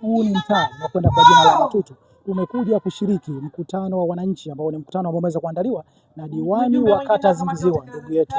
Huu ni mtaa unakwenda kwa jina la Matutu. Umekuja kushiriki mkutano wa wananchi ambao ni mkutano ambao umeweza kuandaliwa na diwani wa kata Zingiziwa ndugu yetu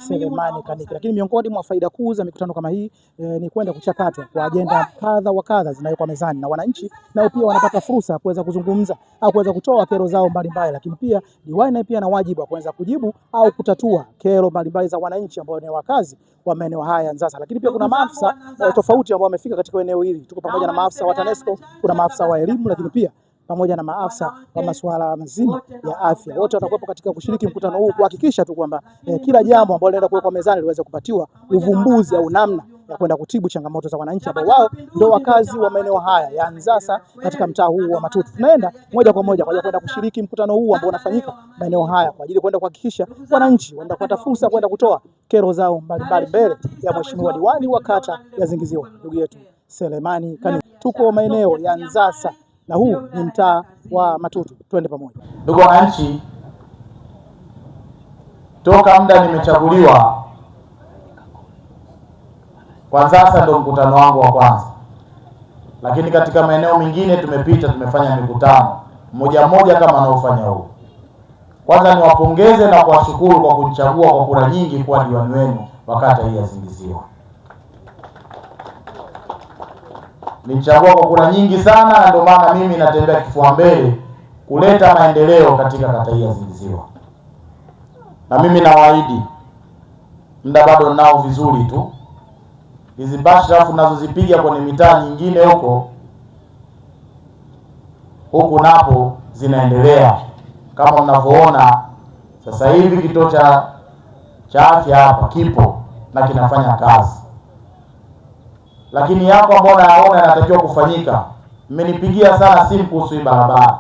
Selemani Kaniki. Lakini miongoni mwa faida kuu za mikutano kama hii ni kwenda kuchakatwa kwa ajenda kadha wa kadha zinawekwa mezani na wananchi, nao pia wanapata fursa ya kuweza kuzungumza au kuweza kutoa kero zao mbalimbali. Lakini pia diwani pia na wajibu wa kuweza kujibu au kutatua kero mbalimbali za wananchi ambao ni wakazi wa maeneo haya Nzasa. Lakini pia kuna maafisa tofauti ambao wamefika katika eneo hili. Tuko pamoja na maafisa wa TANESCO, kuna maafisa wa elimu, lakini pia pamoja na maafisa wa masuala mazima ya afya. Wote watakuwa katika kushiriki mkutano huu kuhakikisha tu kwamba kila jambo ambalo linaenda kuwekwa mezani liweze kupatiwa uvumbuzi au namna ya kwenda kutibu changamoto za wananchi ambao wao ndio wakazi wa maeneo haya ya Nzasa katika mtaa huu wa Matutu. Tunaenda moja kwa moja kwenda kushiriki mkutano huu ambao unafanyika maeneo haya kwa ajili kwenda kuhakikisha wananchi wanaenda kupata fursa kwenda kutoa kero zao mbalimbali mbele ya mheshimiwa diwani wa kata ya Zingiziwa ndugu yetu Selemani Kaniki. Tuko maeneo ya Nzasa na huu ni mtaa wa Matutu. Twende pamoja. Ndugu wananchi, toka muda nimechaguliwa kwa Nzasa ndio mkutano wangu wa kwanza, lakini katika maeneo mengine tumepita, tumefanya mikutano mmoja kama anaofanya huu. Kwanza niwapongeze na kuwashukuru kwa kunichagua kwa kura nyingi kuwa diwani wenu wa kata hii ya Zingiziwa. Nichagua kwa kura nyingi sana, na ndio maana mimi natembea kifua mbele kuleta maendeleo katika kata hii ya Zingiziwa. Na mimi nawaahidi, muda bado nao vizuri tu, hizi bashrafu nazozipiga kwenye mitaa nyingine huku napo zinaendelea. Kama mnavyoona sasa hivi kituo cha afya hapa kipo na kinafanya kazi, lakini yako ambao naona yanatakiwa kufanyika. Mmenipigia sana simu kuhusu hii barabara,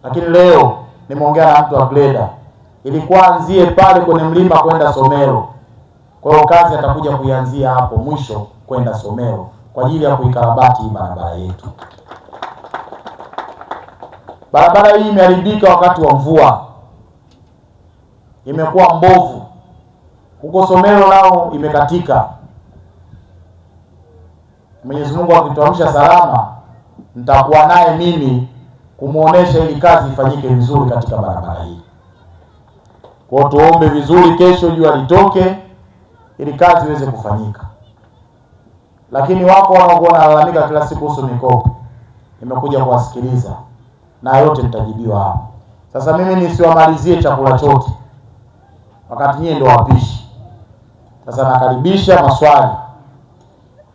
lakini leo nimeongea na mtu wa Gleda, ilikuwa anzie pale kwenye mlima kwenda Somero. Kwa hiyo kazi atakuja kuianzia hapo mwisho kwenda Somero kwa ajili ya kuikarabati hii barabara yetu. Barabara hii imeharibika wakati wa mvua, imekuwa mbovu. Huko Somero nao imekatika. Mwenyezi Mungu akituamsha salama, nitakuwa naye mimi kumuonesha ili kazi ifanyike vizuri katika barabara hii. Kwa tuombe vizuri, kesho jua litoke ili kazi iweze kufanyika. Lakini wako wanaokuwa wanalalamika kila siku kuhusu mikopo, nimekuja kuwasikiliza na yote nitajibiwa hapa. Sasa mimi nisiwamalizie chakula chote wakati nyinyi ndio wapishi. Sasa nakaribisha maswali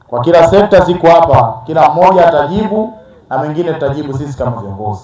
kwa kila sekta, ziko hapa, kila mmoja atajibu na mengine tutajibu sisi kama viongozi.